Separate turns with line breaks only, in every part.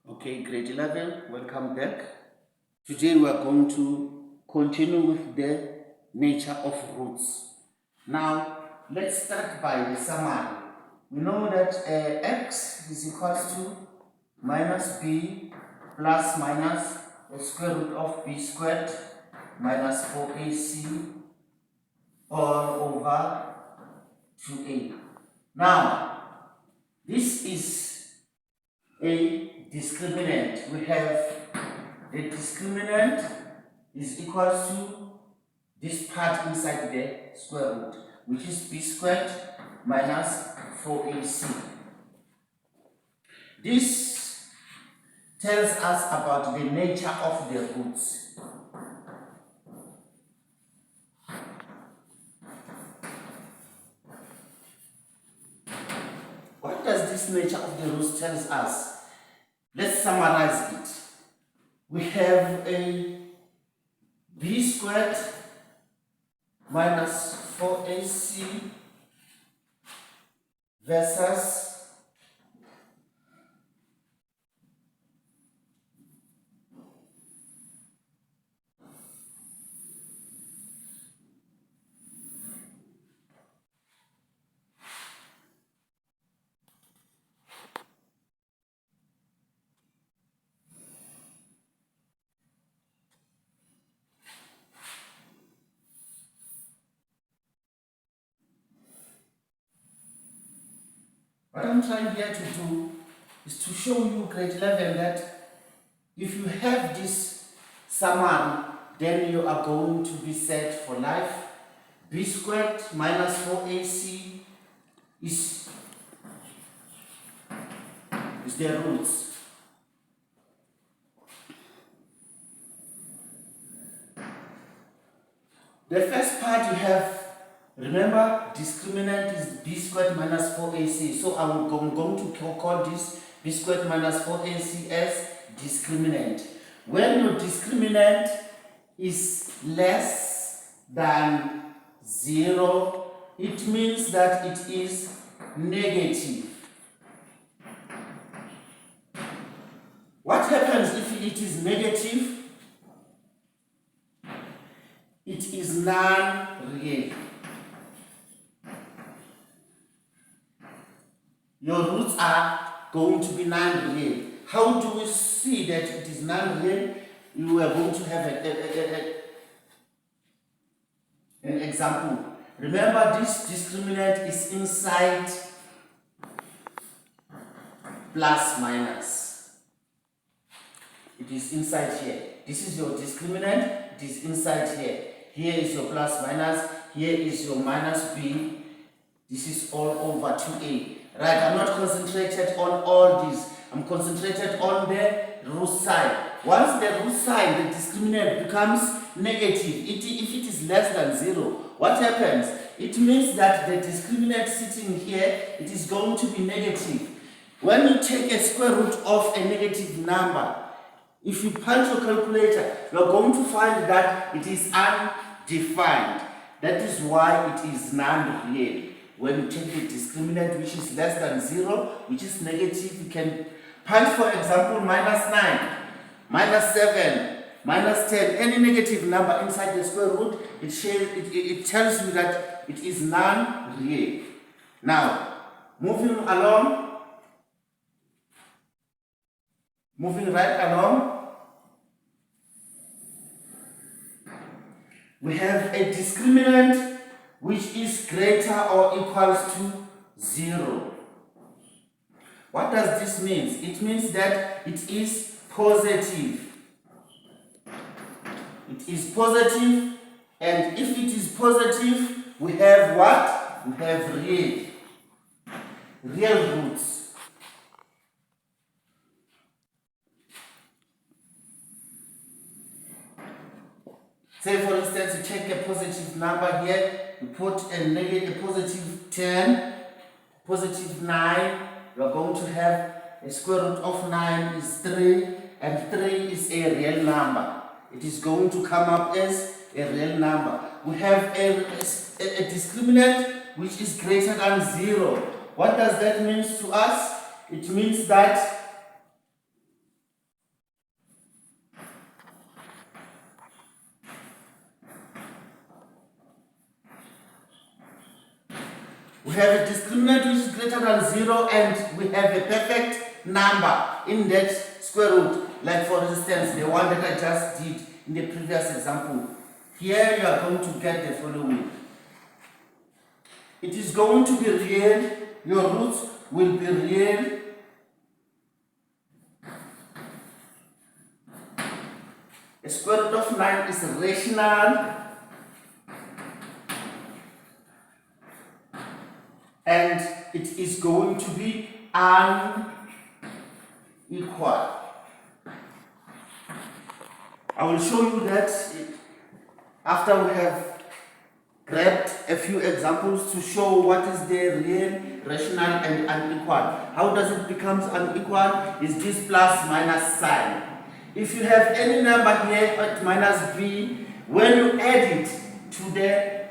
Okay, grade 11, welcome back. Today we are going to continue with the nature of roots. Now, let's start by the summary. We know that x is equals to minus b plus minus the square root of b squared minus 4ac all over 2a. Now, this is a discriminant. We have the discriminant is equals to this part inside the square root, which is b squared minus 4ac. This tells us about the nature of the roots. What does this nature of the roots tells us? Let's summarize it. We have a b squared minus 4ac versus what I'm trying here to do is to show you grade 11 that if you have this summary, then you are going to be set for life. B squared minus 4ac is the roots. The first part you have, remember, discriminant is b squared minus 4ac. So I'm going to call this b squared minus 4ac as discriminant. When your discriminant is less than 0, it means that it is negative. What happens if it is negative? It is non-real. Your roots are going to be non-real. How do we see that it is non-real? You are going to have an example. Remember, this discriminant is inside plus minus. It is inside here. This is your discriminant. It is inside here. Here is your plus minus. Here is your minus b. This is all over 2a. Right, I'm not concentrated on all this. I'm concentrated on the root sign. Once the root sign, the discriminant becomes negative, if it is less than 0, what happens? It means that the discriminant sitting here, it is going to be negative. When you take a square root of a negative number, if you punch your calculator, you are going to find that it is undefined. That is why it is non-real. When you take the discriminant which is less than 0, which is negative, you can punch, for example, minus 9, minus 7, minus 10, any negative number inside the square root, it tells you that it is non-real. Now, moving right along, we have a discriminant which is greater or equals to 0. What does this mean? It means that it is positive. It is positive, and if it is positive, we have what? We have real roots. Say for instance, you take a positive number here, you put a negative, a positive 10, positive 9, you are going to have a square root of 9 is 3, and 3 is a real number. It is going to come up as a real number. We have a discriminant which is greater than 0. What does that mean to us? It means that have a discriminant which is greater than 0 and we have a perfect number in that square root. Like for instance, the one that I just did in the previous example. Here you are going to get the following. It is going to be real, your roots will be real. A square root of 9 is rational. And it is going to be unequal. I will show you that after we have grabbed a few examples to show what is the real, rational and unequal. How does it become unequal? Is this plus minus sign. If you have any number here at minus b, when you add it to the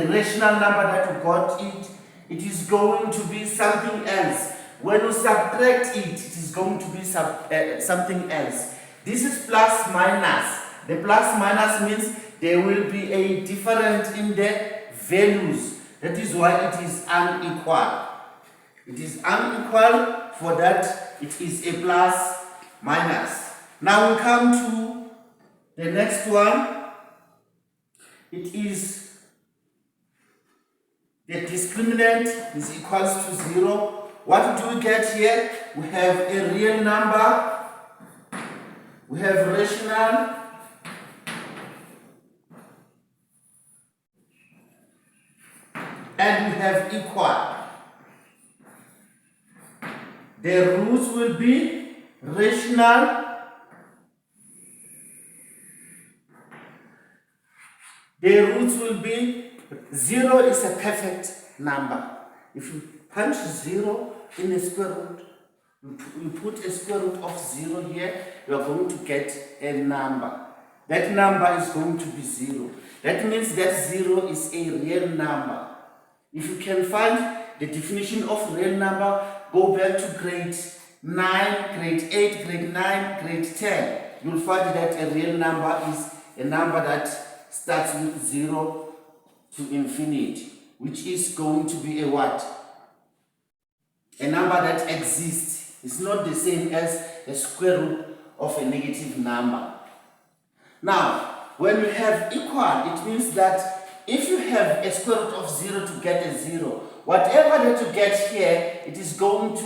rational number that you got it is going to be something else. When you subtract it, it is going to be something else. This is plus minus. The plus minus means there will be a difference in the values. That is why it is unequal. It is unequal, for that it is a plus minus. Now we come to the next one. It is the discriminant is equals to 0. What do we get here? We have a real number, we have rational, and we have equal. The roots will be rational, the roots will be 0 is a perfect number. If you punch 0 in a square root, you put a square root of 0 here, you are going to get a number. That number is going to be 0. That means that 0 is a real number. If you can find the definition of real number, go back to grade 9, grade 8, grade 9, grade 10. You'll find that a real number is a number that starts with 0 to infinity, which is going to be a what? A number that exists. It's not the same as a square root of a negative number. Now, when you have equal, it means that if you have a square root of 0 to get a 0, whatever that you get here, it is going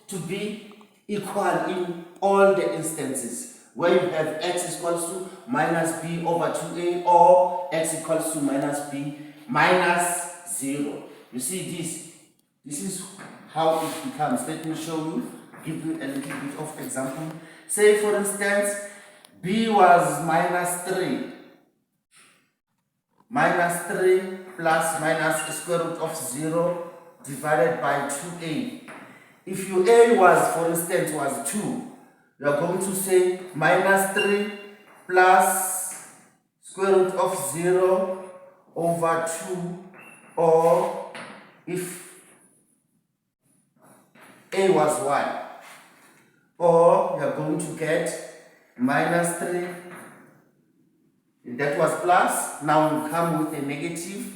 to be equal in all the instances where you have x equals to minus b over 2a or x equals to minus b minus 0. You see this is how it becomes. Let me show you, give you a little bit of example. Say for instance, b was minus 3. Minus 3 plus minus square root of 0 divided by 2a. If your a was, for instance, was 2, you are going to say minus 3 plus square root of 0 over 2, or if a was 1, or you are going to get minus 3, that was plus, now you come with a negative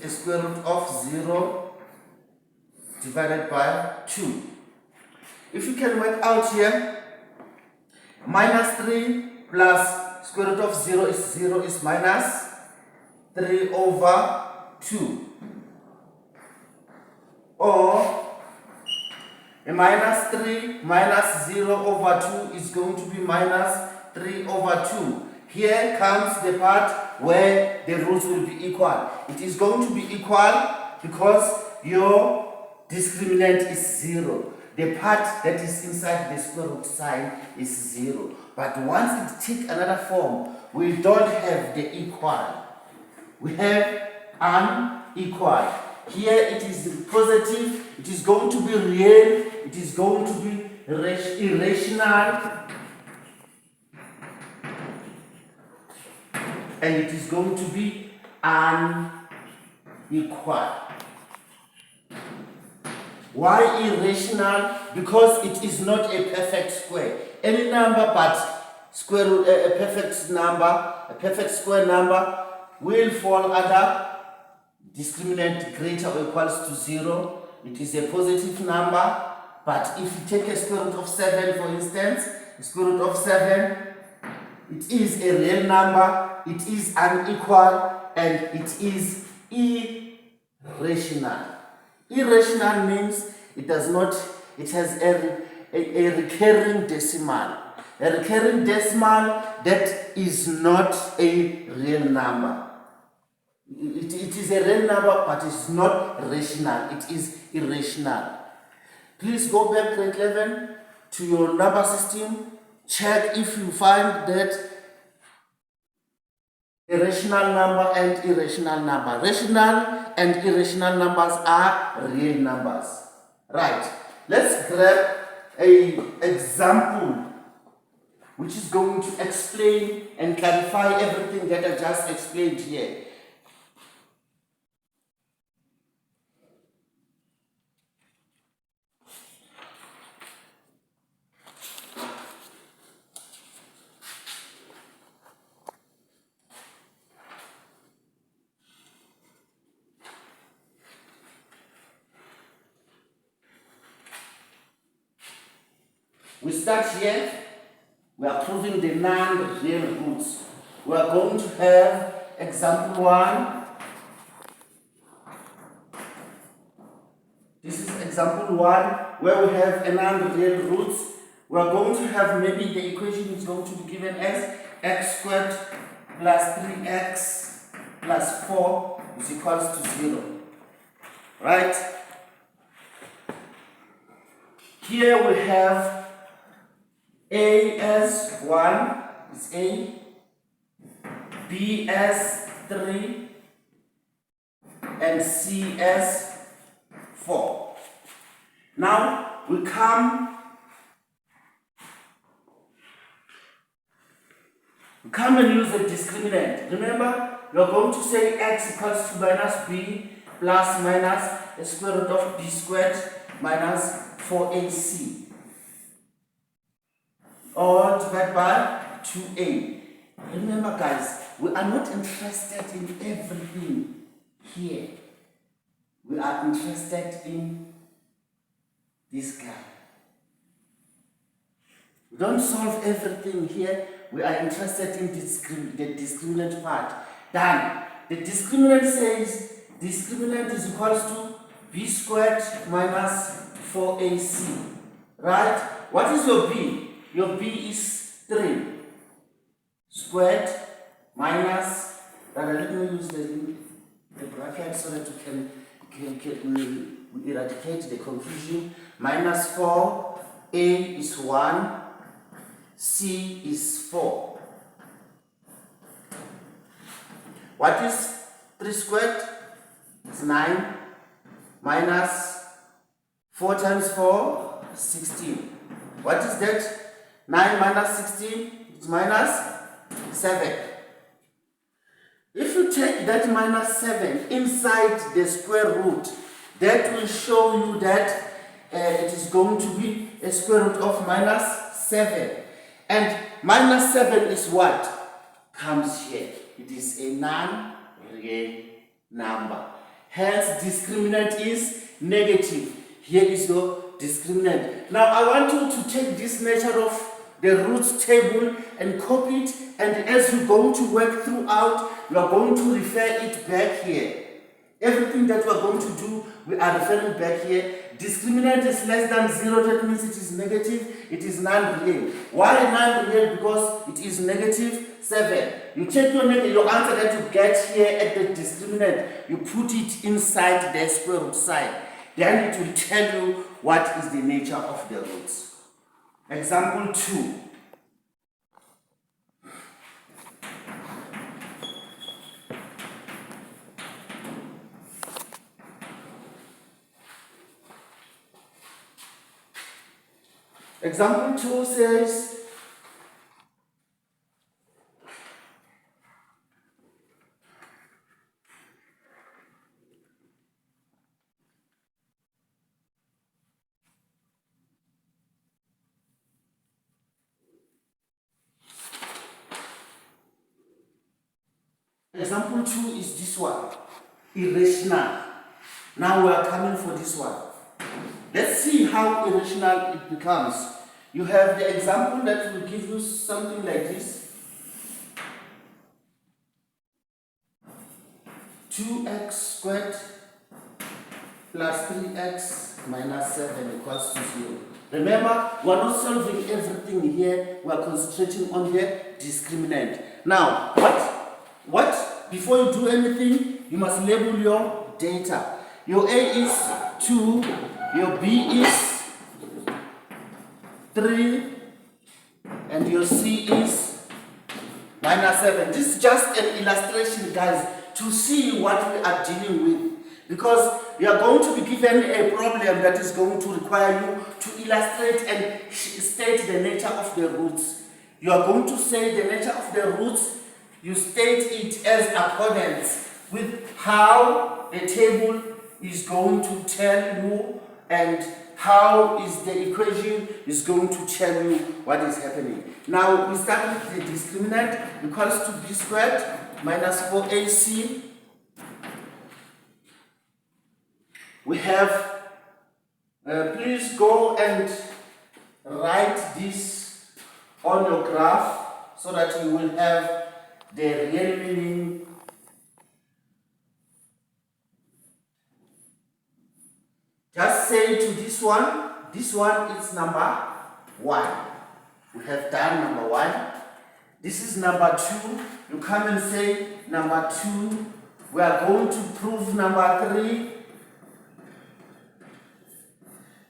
a square root of 0 divided by 2. If you can work out here, minus 3 plus square root of 0 is minus 3 over 2. Or a minus 3 minus 0 over 2 is going to be minus 3 over 2. Here comes the part where the roots will be equal. It is going to be equal because your discriminant is 0. The part that is inside the square root sign is 0. But once it takes another form, we don't have the equal. We have unequal. Here it is positive, it is going to be real, it is going to be irrational, and it is going to be unequal. Why irrational? Because it is not a perfect square. Any number but square root, a perfect number, a perfect square number will fall under discriminant greater or equals to 0, it is a positive number. But if you take a square root of 7, for instance, the square root of 7, it is a real number, it is unequal, and it is irrational. Irrational means it has a recurring decimal. A recurring decimal that is not a real number. It is a real number, but it's not rational. It is irrational. Please go back grade 11 to your number system. Check if you find that a rational number and irrational number. Rational and irrational numbers are real numbers. Right. Let's grab an example which is going to explain and clarify everything that I just explained here. We start here. We are proving the non-real roots. We are going to have example 1. This is example 1 where we have a non-real roots. We are going to have, maybe the equation is going to be given as x squared plus 3x plus 4 is equals to 0. Right? Here we have A as 1 is A, B as 3, and C as 4. Now we come and use a discriminant. Remember, we are going to say x equals to minus b plus minus the square root of b squared minus 4ac. All divided by 2a. Remember guys, we are not interested in everything here. We are interested in this guy. We don't solve everything here. We are interested in the discriminant part. Done. The discriminant says discriminant is equals to b squared minus 4ac. Right? What is your b? Your b is 3 squared minus, let me use the bracket so that we eradicate the confusion. Minus 4, a is 1, c is 4. What is 3 squared? It's 9 minus 4 times 4, 16. What is that? 9 minus 16 is minus 7. If you take that minus 7 inside the square root, that will show you that it is going to be a square root of minus 7. And minus 7 is what? Comes here. It is a non-real number. Hence, discriminant is negative. Here is your discriminant. Now, I want you to take this nature of the roots table and copy it, and as you're going to work throughout, you are going to refer it back here. Everything that we are going to do, we are referring back here. Discriminant is less than 0, that means it is negative, it is non-real. Why non-real? Because it is negative 7. You check your answer that you get here at the discriminant, you put it inside the square root side. Then it will tell you what is the nature of the roots. Example 2. Example 2 says, example 2 is this one. irrational. Now we are coming for this one. Let's see how irrational it becomes. You have the example that will give you something like this. 2x squared plus 3x minus 7 equals to 0. Remember, we are not solving everything here. We are concentrating on the discriminant. Now, what? Before you do anything, you must label your data. Your A is 2, your B is 3, and your C is minus 7. This is just an illustration, guys, to see what we are dealing with. Because you are going to be given a problem that is going to require you to illustrate and state the nature of the roots. You are going to say the nature of the roots. You state it as accordance with how the table is going to tell you and how is the equation is going to tell you what is happening. Now we start with the discriminant equals to b squared minus 4ac. We have, please go and write this on your graph so that you will have the real meaning. Just say to this one is number 1. We have done number 1. This is number 2. You come and say number 2. We are going to prove number 3.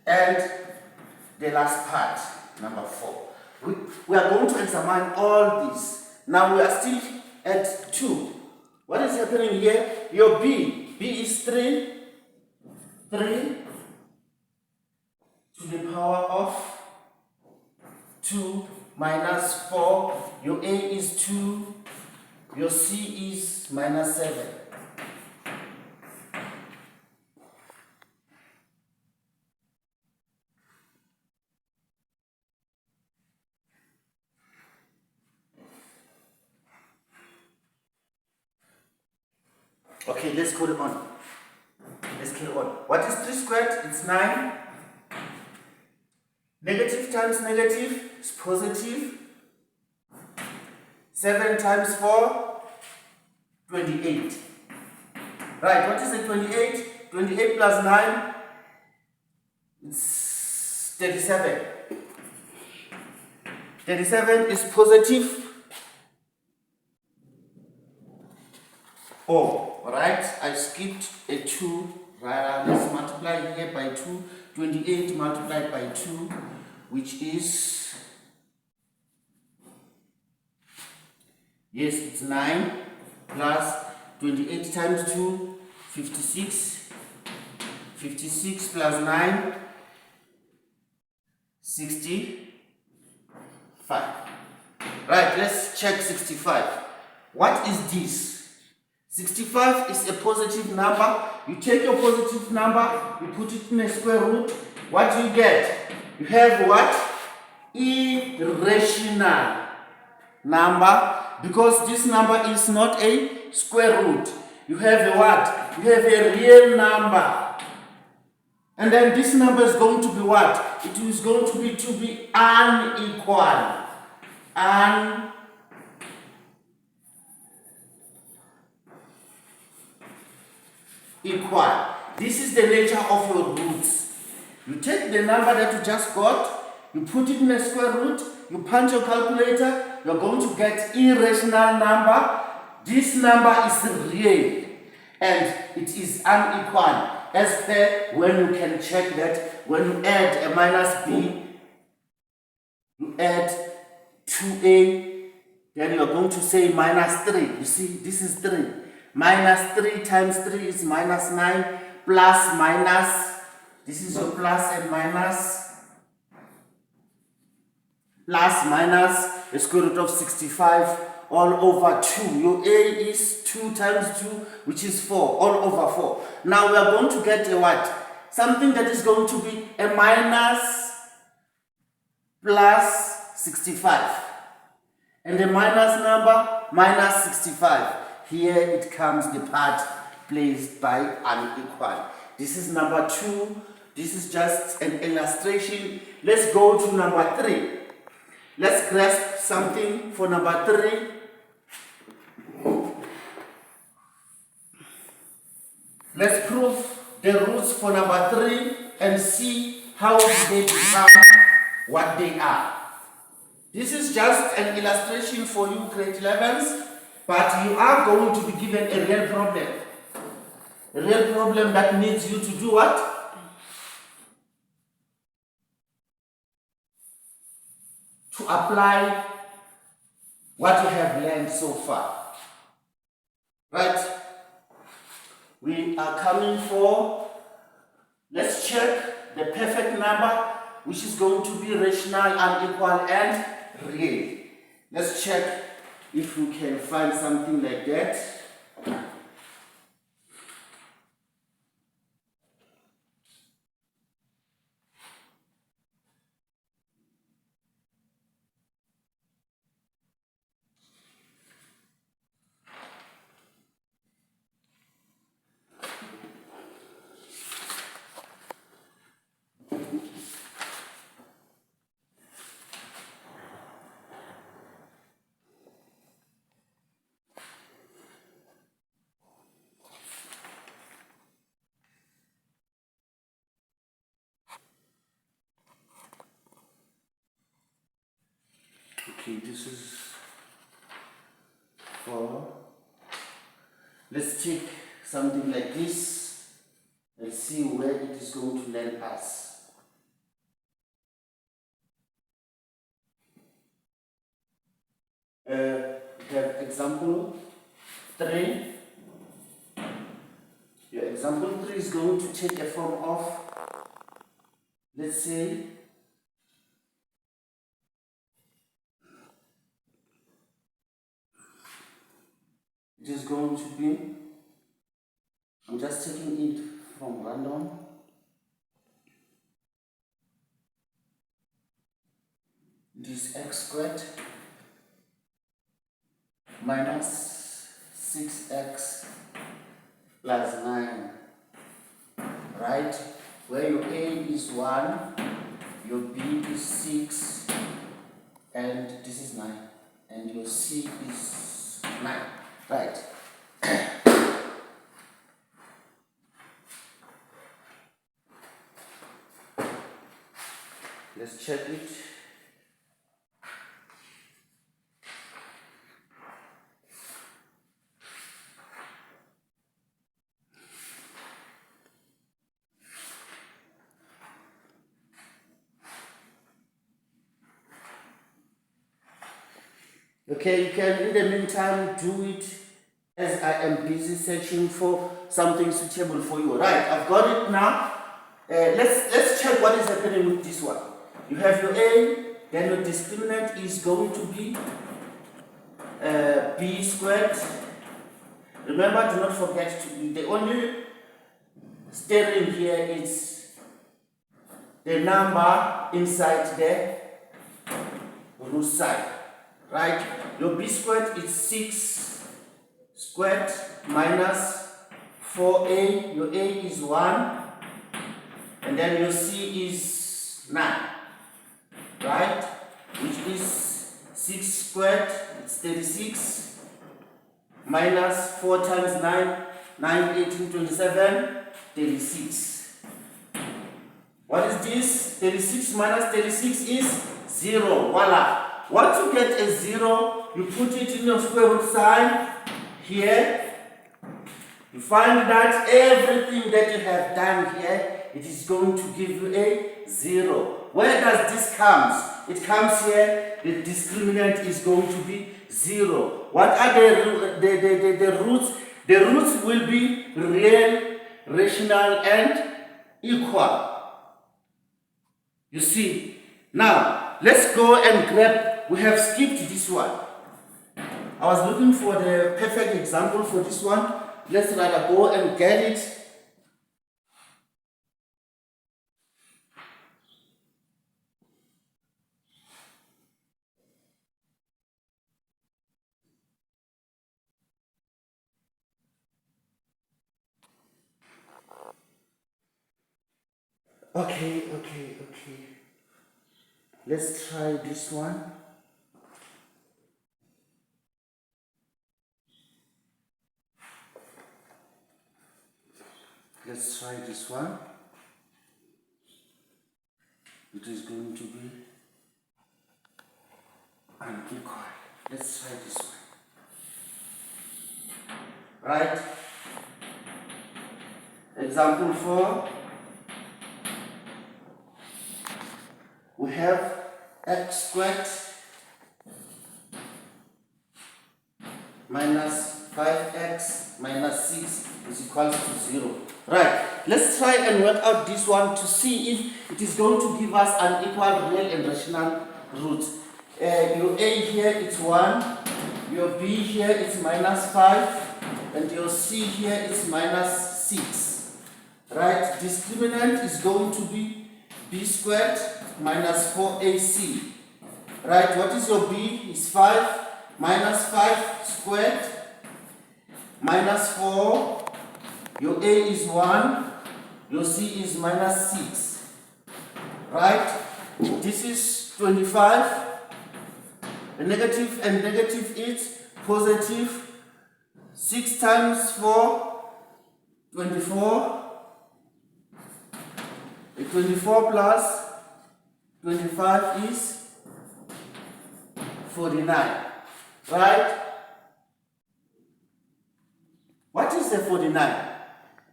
And the last part, number 4. We are going to examine all this. Now we are still at 2. What is happening here? Your B is 3 to the power of 2 minus 4. Your A is 2. Your C is minus 7. Okay, let's go on. Let's carry on. What is 3 squared? It's 9. Negative times negative is positive. 7 times 4, 28. Right, what is the 28? 28 plus 9, it's 37. 37 is positive. Oh, right, I skipped a 2. Right, let's multiply here by 2. 28 multiplied by 2, which is, yes, it's 9 plus 28 times 2, 56. 56 plus 9, 65. Right, let's check 65. What is this? 65 is a positive number. You take your positive number, you put it in a square root. What do you get? You have what? Irrational number, because this number is not a square root. You have a what? You have a real number. And then this number is going to be what? It is going to be unequal. Equal. This is the nature of your roots. You take the number that you just got, you put it in a square root, you punch your calculator, you're going to get irrational number. This number is real and it is unequal. As per when you can check that when you add a minus b, you add 2a, then you're going to say minus 3. You see, this is 3. Minus 3 times 3 is minus 9, plus minus, this is your plus and minus, plus minus, the square root of 65 all over 2. Your A is 2 times 2, which is 4, all over 4. Now we are going to get a what? Something that is going to be a minus plus 65. And the minus number, minus 65. Here it comes the part placed by unequal. This is number 2. This is just an illustration. Let's go to number 3. Let's grasp something for number 3. Let's prove the roots for number 3 and see how they become what they are. This is just an illustration for you grade 11s, but you are going to be given a real problem. A real problem that needs you to do what? To apply what you have learned so far. Right? We are coming for, let's check the perfect number, which is going to be rational, unequal, and real. Let's check if we can find something like that. Okay, this is 4. Let's check something like this and see where it is going to land us. We have example 3. Your example 3 is going to take a form of, let's say, it is going to be, I'm just taking it from random. This x squared minus 6x plus 9, right? Where your a is 1, your b is 6, and this is 9, and your c is 9, right? Let's check it. Okay, you can in the meantime do it as I am busy searching for something suitable for you. Right, I've got it now. Let's check what is happening with this one. You have your a, then your discriminant is going to be b squared. Remember, do not forget to be the only steering here is the number inside the root side, right? Your b squared is 6 squared minus 4a. Your a is 1, and then your c is 9, right? Which is 6 squared, it's 36, minus 4 times 9, 9, 18, 27, 36. What is this? 36 minus 36 is 0. Voila. Once you get a 0, you put it in your square root sign here. You find that everything that you have done here, it is going to give you a 0. Where does this come? It comes here, the discriminant is going to be 0. What are the roots? The roots will be real, rational, and equal. You see? Now, let's go and grab, we have skipped this one. I was looking for the perfect example for this one. Let's rather go and get it. Okay. Let's try this one. Let's try this one. It is going to be unequal. Let's try this one. Right? Example 4. We have x squared minus 5x minus 6 is equal to 0. Right, let's try and work out this one to see if it is going to give us an equal real and rational root. Your a here is 1, your b here is minus 5, and your c here is minus 6. Right, discriminant is going to be b squared minus 4ac. Right, what is your b? Is 5 minus 5 squared minus 4. Your a is 1, your c is minus 6. Right, this is 25. A negative and negative is positive. 6 times 4, 24. A 24 plus 25 is 49. Right? What is the 49?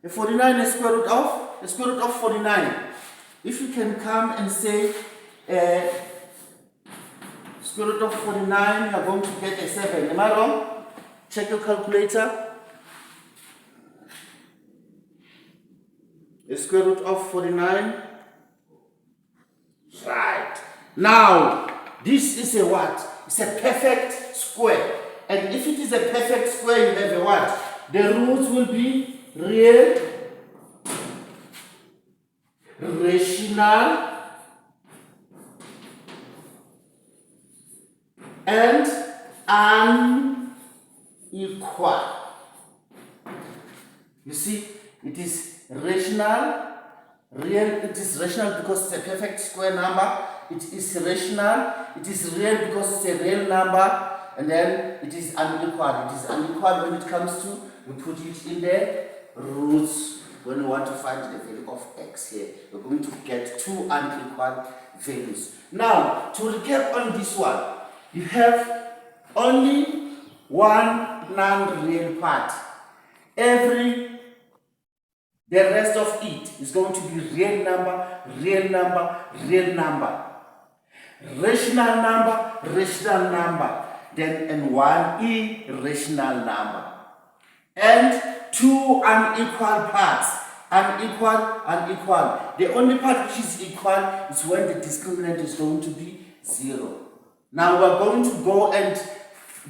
The 49 is square root of 49. If you can come and say square root of 49, you are going to get a 7. Am I wrong? Check your calculator. The square root of 49. Right. Now, this is a what? It's a perfect square. And if it is a perfect square, you have a what? The roots will be real, rational, and unequal. You see, it is rational, real. It is rational because it's a perfect square number. It is rational. It is real because it's a real number. And then it is unequal. It is unequal when it comes to, we put it in the roots. When we want to find the value of x here, we're going to get two unequal values. Now, to recap on this one, you have only one non-real part. The rest of it is going to be real number, real number, real number. Rational number, rational number. Then and one irrational number. And two unequal parts. Unequal, unequal. The only part which is equal is when the discriminant is going to be 0. Now we're going to go and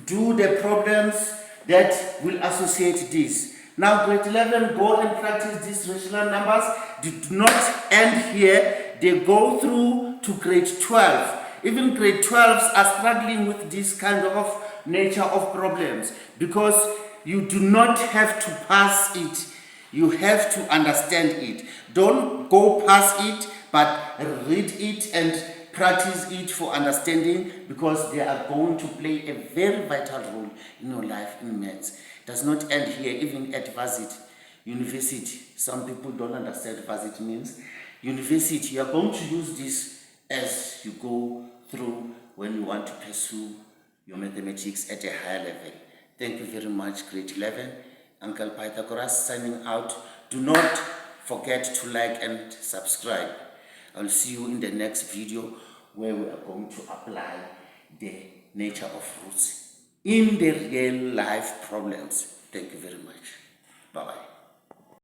do the problems that will associate this. Now grade 11, go and practice these rational numbers. They do not end here. They go through to grade 12. Even grade 12s are struggling with this kind of nature of problems because you do not have to pass it. You have to understand it. Don't go past it, but read it and practice it for understanding because they are going to play a very vital role in your life in maths. It does not end here, even at varsity, university. Some people don't understand what varsity means. University, you are going to use this as you go through when you want to pursue your mathematics at a higher level. Thank you very much, grade 11. Uncle Pythagoras signing out. Do not forget to like and subscribe. I'll see you in the next video where we are going to apply the nature of roots in the real life problems. Thank you very much. Bye-bye.